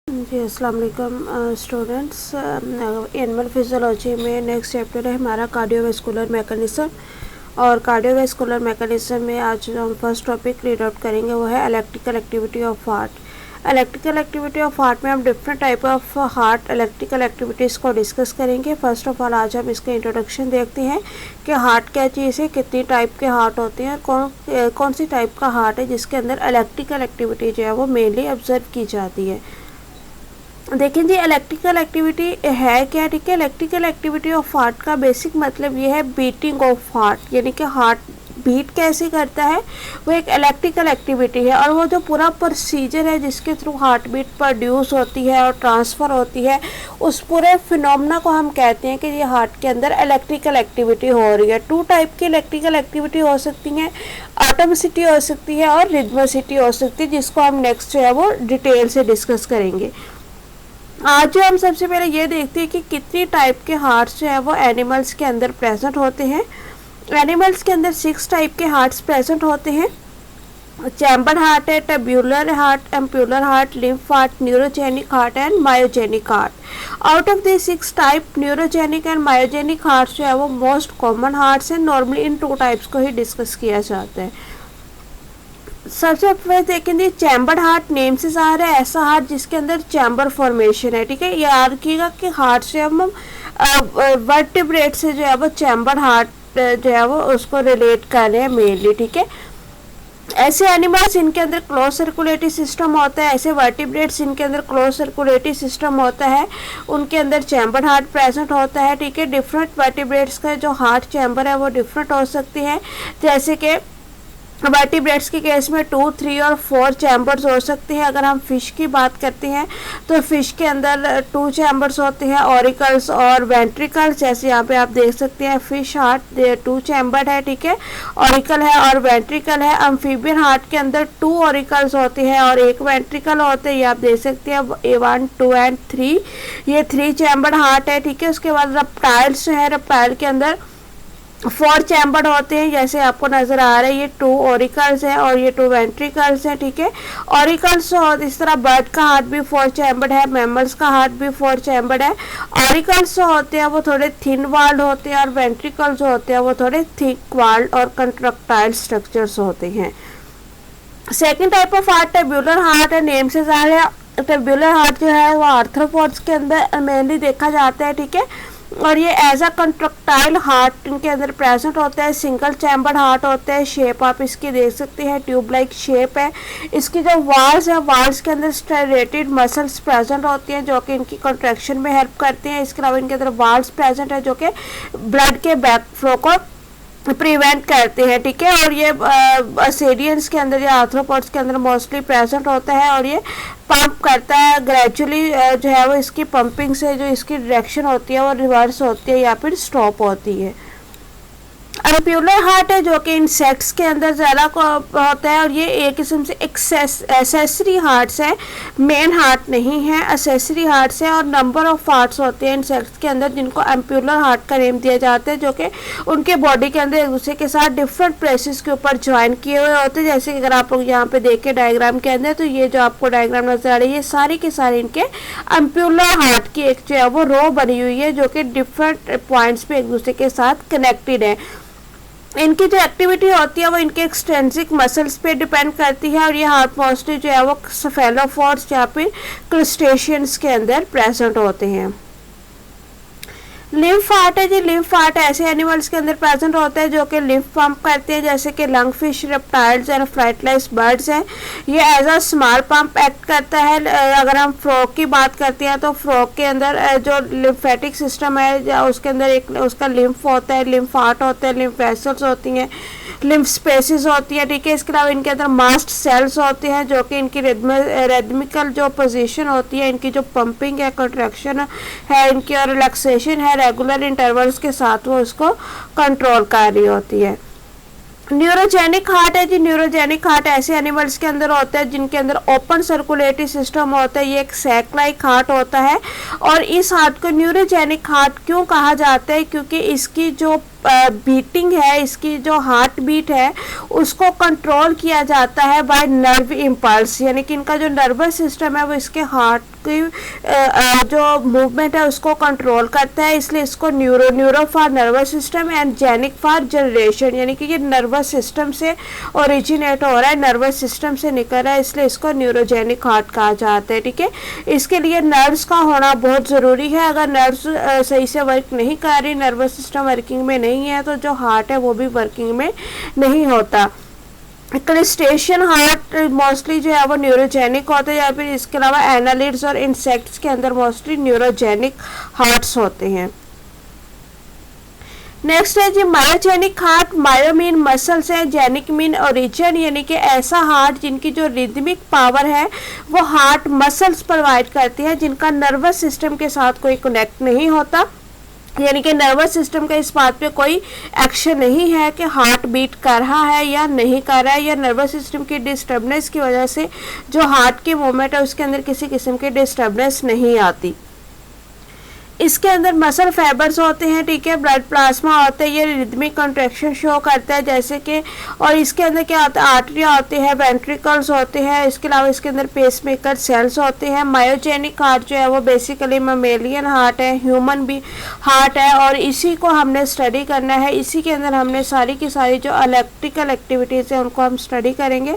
जी अस्सलाम वालेकुम students. Animal physiology में नेक्स्ट चैप्टर है हमारा कार्डियोवैस्कुलर मैकेनिज्म। और कार्डियोवैस्कुलर मैकेनिज्म में आज जो हम फर्स्ट टॉपिक रीड आउट करेंगे वो है electrical activity of heart. Electrical activity of heart में हम different type of heart electrical activities को डिस्कस करेंगे। फर्स्ट ऑफ ऑल आज हम इसका इंट्रोडक्शन देखते हैं कि हार्ट क्या चीज़ है, कितनी टाइप के हार्ट होते हैं और कौन सी टाइप का हार्ट है जिसके अंदर इलेक्ट्रिकल एक्टिविटी जो है वो मेनली ऑब्जर्व की जाती है। देखें जी, इलेक्ट्रिकल एक्टिविटी है क्या, ठीक है। इलेक्ट्रिकल एक्टिविटी ऑफ हार्ट का बेसिक मतलब ये है बीटिंग ऑफ हार्ट, यानी कि हार्ट बीट कैसे करता है वो एक इलेक्ट्रिकल एक्टिविटी है। और वो जो पूरा प्रोसीजर है जिसके थ्रू हार्ट बीट प्रोड्यूस होती है और ट्रांसफ़र होती है, उस पूरे फिनोमेना को हम कहते हैं कि ये हार्ट के अंदर इलेक्ट्रिकल एक्टिविटी हो रही है। टू टाइप की इलेक्ट्रिकल एक्टिविटी हो सकती हैं, एटॉमिसिटी हो सकती है और रिदमोसिटी हो सकती है, जिसको हम नेक्स्ट जो है वो डिटेल से डिस्कस करेंगे। आज जो हम सबसे पहले ये देखते हैं कि कितनी टाइप के हार्ट्स जो है वो एनिमल्स के अंदर प्रेजेंट होते हैं। एनिमल्स के अंदर 6 टाइप के हार्ट्स प्रेजेंट होते हैं। चैम्बर हार्ट है, tubular heart, ampullar heart, lymph heart, neurogenic heart and myogenic heart. Out of this 6 type neurogenic and myogenic hearts जो है वो मोस्ट कॉमन हार्ट्स हैं। नॉर्मली इन 2 टाइप्स को ही डिस्कस किया जाता है। सबसे पहले देखेंगे चैम्बर हार्ट, नेम से ज़ाहिर है ऐसा हार्ट जिसके अंदर चैम्बर फॉर्मेशन है, ठीक है। याद रखिएगा कि हार्ट से हम वर्टिब्रेट से जो है वो चैम्बर हार्ट जो है वो उसको रिलेट कर रहे हैं मेनली, ठीक है। ऐसे एनिमल्स इनके अंदर क्लोज सर्कुलेटरी सिस्टम होता है, ऐसे वर्टिब्रेट्स इनके अंदर क्लोज सर्कुलेटरी सिस्टम होता है, उनके अंदर चैम्बर हार्ट प्रेजेंट होता है, ठीक है। डिफरेंट वर्टिब्रेट्स का जो हार्ट चैम्बर है वो डिफरेंट हो सकती है। जैसे कि वर्टिब्रेट्स के केस में 2, 3 और 4 चैम्बर्स हो सकते हैं। अगर हम फ़िश की बात करते हैं तो फ़िश के अंदर 2 चैम्बर्स होते हैं, ऑरिकल्स और वेंट्रिकल्स। जैसे यहाँ पे आप देख सकते हैं फ़िश हार्ट 2 चैम्बर है, ठीक है, ऑरिकल है और वेंट्रिकल है। एम्फीबियन हार्ट के अंदर 2 ऑरिकल्स होते हैं और 1 वेंट्रिकल होते हैं, ये आप देख सकते हैं A1, 2 एंड 3, ये 3 चैम्बर हार्ट है, ठीक है। उसके बाद रेप्टाइल्स है, रेप्टाइल के अंदर 4 चैम्बर होते हैं, जैसे आपको नज़र आ रहा है ये 2 ऑरिकल्स हैं और ये 2 वेंट्रिकल्स हैं, ठीक है। ऑरिकल्स और इस तरह बर्ड का हार्ट भी 4 चैम्बर है, मैमल्स का हार्ट भी 4 चैम्बर है। ऑरिकल्स होते हैं वो थोड़े थिन वाल्ड होते हैं और वेंट्रिकल्स होते हैं वो थोड़े थिक वाल्ड और कंट्रक्टाइल स्ट्रक्चर्स होते हैं। Second type of heart tubular heart है, नेम से ज़ाहिर है टब्यूलर हार्ट जो है वो आर्थ्रोपोड्स के अंदर मेनली देखा जाता है, ठीक है। और ये एज अ कंट्रक्टाइल हार्ट इनके अंदर प्रेजेंट होता है, सिंगल चैम्बर हार्ट होता है। शेप आप इसकी देख सकते हैं, ट्यूब लाइक शेप है। इसकी जो वाल्स है, वाल्स के अंदर स्टेरेटेड मसल्स प्रेजेंट होती हैं जो कि इनकी कंट्रैक्शन में हेल्प करते हैं। इसके अलावा इनके अंदर वाल्स प्रेजेंट है जो कि ब्लड के बैक फ्लो को प्रिवेंट करते हैं, ठीक है। और ये असेडियंस के अंदर या आर्थ्रोपोड्स के अंदर मोस्टली प्रेजेंट होता है और ये पंप करता है ग्रेजुअली जो है वो इसकी पंपिंग से जो इसकी डायरेक्शन होती है वो रिवर्स होती है या फिर स्टॉप होती है। एम्पुलर हार्ट है जो कि इंसेक्ट्स के अंदर ज़्यादा होता है और ये एक किस्म से एसेसरी हार्ट्स है, मेन हार्ट नहीं है, एसेसरी हार्ट्स है। और नंबर ऑफ हार्ट्स होते हैं इंसेक्ट्स के अंदर जिनको एम्पुलर हार्ट का नेम दिया जाता है, जो कि उनके बॉडी के अंदर एक दूसरे के साथ डिफरेंट प्लेसेस के ऊपर ज्वाइन किए हुए होते हैं। जैसे कि अगर आप लोग यहाँ पे देखें डायग्राम के अंदर, तो ये जो आपको डायग्राम नजर आ रही है ये सारी के सारे इनके एम्पुलर हार्ट की एक जो है वो रो बनी हुई है जो कि डिफरेंट पॉइंट्स पे एक दूसरे के साथ कनेक्टेड है। इनकी जो एक्टिविटी होती है वो इनके एक्सट्रेंसिक मसल्स पे डिपेंड करती है और ये हार्ट मोस्टली जो है वो सेफेलोपोड्स या फिर क्रस्टेशियंस के अंदर प्रेजेंट होते हैं। लिम्फ हार्ट है जी, लिम्फ हार्ट ऐसे एनिमल्स के अंदर प्रेजेंट होता है जो कि लिम्फ पंप करते हैं, जैसे कि lung fish, reptiles and flightless birds हैं। ये as a small pump act करता है। अगर हम फ्रॉग की बात करते हैं तो फ्रॉग के अंदर जो लिम्फेटिक सिस्टम है उसके अंदर एक उसका लिम्फ होता है, लिम्फ हार्ट होता है, लिम्फ वेसल्स होती हैं, लिम्फ स्पेसिस होती है, ठीक है। इसके अलावा इनके अंदर मास्ट सेल्स होते हैं जो कि इनकी रिदमिकल जो पोजीशन होती है, इनकी जो पंपिंग है, कंट्रैक्शन है इनकी और रिलैक्सेशन है, रेगुलर इंटरवल्स के साथ वो उसको कंट्रोल कर रही होती है। न्यूरोजेनिक हार्ट है जी, न्यूरोजेनिक हार्ट ऐसे एनिमल्स के अंदर होता है जिनके अंदर ओपन सर्कुलेटरी सिस्टम होता है, ये एक सैक लाइक हार्ट होता है। और इस हार्ट को न्यूरोजेनिक हार्ट क्यों कहा जाता है, क्योंकि इसकी जो बीटिंग है, इसकी जो हार्ट बीट है उसको कंट्रोल किया जाता है बाय नर्व इम्पल्स, यानी कि इनका जो नर्वस सिस्टम है वो इसके हार्ट की जो मूवमेंट है उसको कंट्रोल करता है, इसलिए इसको neuro for nervous system and genic for generation, यानी कि ये नर्वस सिस्टम से ओरिजिनेट हो रहा है, नर्वस सिस्टम से निकल रहा है, इसलिए इसको न्यूरोजेनिक हार्ट कहा जाता है। ठीक है, इसके लिए नर्व्स का होना बहुत ज़रूरी है। अगर नर्व्स सही से वर्क नहीं कर रही, नर्वस सिस्टम वर्किंग में नहीं है, तो जो हार्ट है वो भी वर्किंग में नहीं होता। क्रस्टेशियन हार्ट मोस्टली जो है वो न्यूरोजेनिक होते हैं, या फिर इसके अलावा एनालिड्स और इंसेक्ट्स के अंदर मोस्टली न्यूरोजेनिक हार्ट्स होते हैं। नेक्स्ट है जी मायोजेनिक हार्ट। मायो मीन मसल्स है, जेनिक मीन ओरिजिन, यानी कि ऐसा हार्ट जिनकी जो रिदमिक पावर है वो हार्ट मसल्स प्रोवाइड करती है, जिनका नर्वस सिस्टम के साथ कोई कनेक्ट नहीं होता, यानी कि नर्वस सिस्टम का इस बात पे कोई एक्शन नहीं है कि हार्ट बीट कर रहा है या नहीं कर रहा है, या नर्वस सिस्टम की डिस्टर्बेंस की वजह से जो हार्ट की मूवमेंट है उसके अंदर किसी किस्म की डिस्टर्बेंस नहीं आती। इसके अंदर मसल फाइबर्स होते हैं, ठीक है, ब्लड प्लाज्मा होते हैं, ये रिदमिक कॉन्ट्रैक्शन शो करता है जैसे कि, और इसके अंदर क्या होता है, आर्टरिया होते हैं, वेंट्रिकल्स होते हैं, इसके अलावा इसके अंदर पेसमेकर सेल्स होते हैं। मायोजेनिक हार्ट जो है वो बेसिकली ममेलियन हार्ट है, ह्यूमन भी हार्ट है, और इसी को हमने स्टडी करना है। इसी के अंदर हमने सारी की सारी जो इलेक्ट्रिकल एक्टिविटीज़ है उनको हम स्टडी करेंगे।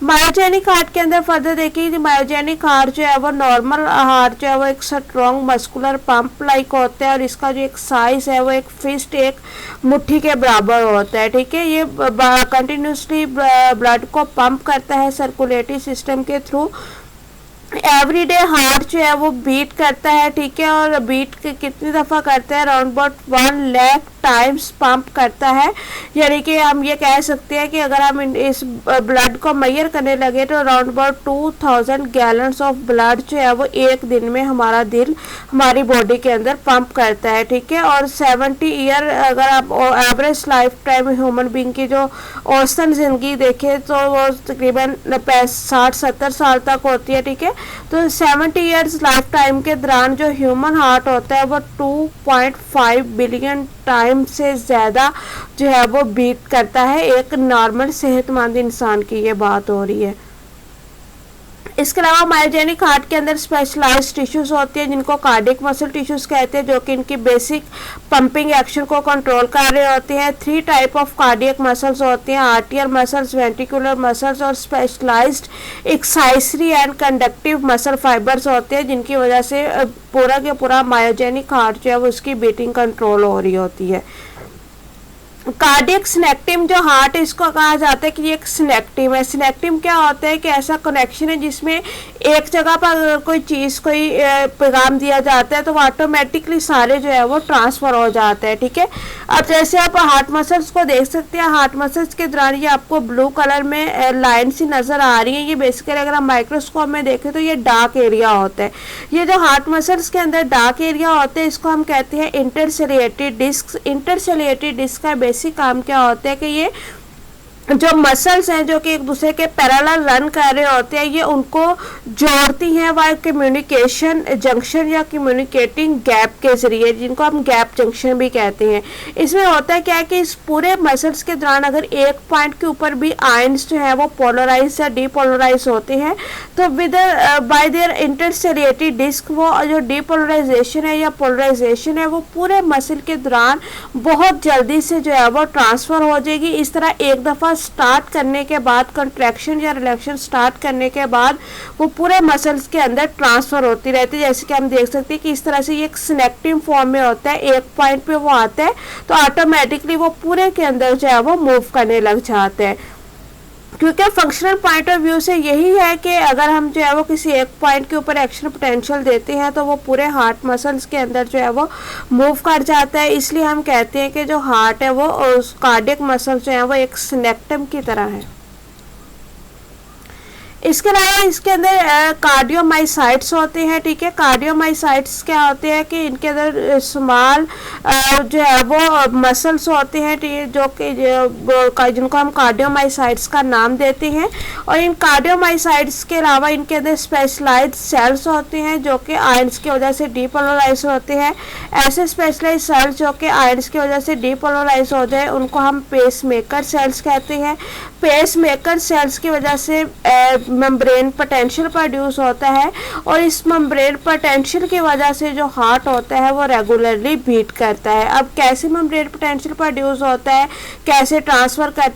मायोजेनिक हार्ट के अंदर फर्दर देखिए, मायोजेनिक हार्ट जो है वो नॉर्मल हार्ट जो है वो एक स्ट्रॉन्ग मस्कुलर पंप लाइक होता है, और इसका जो एक साइज है वो एक फिस्ट, एक मुट्ठी के बराबर होता है। ठीक है, ये कंटिन्यूसली ब्लड को पंप करता है सर्कुलेटरी सिस्टम के थ्रू। एवरीडे हार्ट जो है वो बीट करता है, ठीक है, और बीट कितनी दफ़ा करता है, around about 1 lakh times pump करता है, यानी कि हम ये कह सकते हैं कि अगर हम इस ब्लड को मेजर करने लगे तो around about 2000 gallons of blood जो है वो एक दिन में हमारा दिल हमारी बॉडी के अंदर पंप करता है। ठीक है, और 70 ईयर अगर आप average life time human being की जो औसतन ज़िंदगी देखें तो वो तकरीबन 60-70 साल तक होती है। ठीक है, तो 70 ईयर्स लाइफ टाइम के दौरान जो ह्यूमन हार्ट होता है वो 2.5 बिलियन टाइम से ज़्यादा जो है वो बीट करता है। एक नॉर्मल सेहतमंद इंसान की ये बात हो रही है। इसके अलावा मायोजेनिक हार्ट के अंदर स्पेशलाइज्ड टिश्यूज होती हैं जिनको कार्डियक मसल टिश्यूज कहते हैं, जो कि इनकी बेसिक पंपिंग एक्शन को कंट्रोल कर रहे होते हैं। 3 टाइप ऑफ कार्डियक मसल्स होते हैं, आर्टियल मसल्स, वेंट्रिकुलर मसल्स और specialised excitatory and conductive muscle fibres होते हैं, जिनकी वजह से पूरा के पूरा मायोजेनिक हार्ट जो है वो उसकी बीटिंग कंट्रोल हो रही होती है। कार्डियक स्नेक्टिम जो हार्ट है इसको कहा जाता है कि ये एक स्नेक्टिम है। स्नेक्टिम क्या होता है कि ऐसा कनेक्शन है जिसमें एक जगह पर अगर कोई चीज़ कोई पैगाम दिया जाता है तो वो ऑटोमेटिकली सारे जो है वो ट्रांसफ़र हो जाता है। ठीक है, अब जैसे आप हार्ट मसल्स को देख सकते हैं, हार्ट मसल्स के दौरान ये आपको ब्लू कलर में लाइन सी नज़र आ रही है, ये बेसिकली अगर हम माइक्रोस्कोप में देखें तो ये डार्क एरिया होता है। ये जो हार्ट मसल्स के अंदर डार्क एरिया होते हैं इसको हम कहते हैं इंटरसेलिएटरी डिस्क। इंटरसेलिएटरी डिस्क का बेसिक काम क्या होता है कि ये जो मसल्स हैं जो कि एक दूसरे के पैरेलल रन कर रहे होते हैं, ये उनको जोड़ती हैं वाइल कम्युनिकेशन जंक्शन या कम्युनिकेटिंग गैप के ज़रिए, जिनको हम गैप जंक्शन भी कहते हैं। इसमें होता है क्या है कि इस पूरे मसल्स के दौरान अगर एक पॉइंट के ऊपर भी आयंस जो है वो पोलराइज या डीपोलराइज होते हैं तो विद बाय देयर इंटरसेलिएटरी डिस्क वो जो डीपोलराइजेशन है या पोलराइजेशन है वो पूरे मसल के दौरान बहुत जल्दी से जो है वो ट्रांसफ़र हो जाएगी। इस तरह एक दफ़ा स्टार्ट करने के बाद कंट्रैक्शन या रिलैक्सेशन स्टार्ट करने के बाद वो पूरे मसल्स के अंदर ट्रांसफ़र होती रहती है। जैसे कि हम देख सकते हैं कि इस तरह से ये एक स्नेक्टिव फॉर्म में होता है, एक पॉइंट पे वो आता है तो ऑटोमेटिकली वो पूरे के अंदर जो है वो मूव करने लग जाते हैं। क्योंकि फंक्शनल पॉइंट ऑफ व्यू से यही है कि अगर हम जो है वो किसी एक पॉइंट के ऊपर एक्शन पोटेंशियल देते हैं तो वो पूरे हार्ट मसल्स के अंदर जो है वो मूव कर जाता है। इसलिए हम कहते हैं कि जो हार्ट है वो कार्डियक मसल्स जो है वो एक स्नेक्टम की तरह है। इसके अलावा इसके अंदर कार्डियोमाइसाइट्स होते हैं। ठीक है, कार्डियोमाइसाइट्स क्या होते हैं कि इनके अंदर स्मॉल जो है वो मसल्स होते हैं जो कि जिनको हम कार्डियोमाइसाइट्स का नाम देते हैं, और इन कार्डियोमाइसाइट्स के अलावा इनके अंदर स्पेशलाइज्ड सेल्स होते हैं जो कि आयंस की वजह से डीपोलराइज होते हैं। ऐसे स्पेशलाइज्ड सेल्स जो कि आयंस की वजह से डीपोलराइज हो जाए उनको हम पेसमेकर सेल्स कहते हैं। पेसमेकर सेल्स की वजह से मेम्ब्रेन पोटेंशियल प्रोड्यूस होता है और इस मेम्ब्रेन पोटेंशियल की वजह से जो हार्ट होता है वो रेगुलरली बीट करता है। अब कैसे मेम्ब्रेन पोटेंशियल प्रोड्यूस होता है, कैसे ट्रांसफ़र करता है,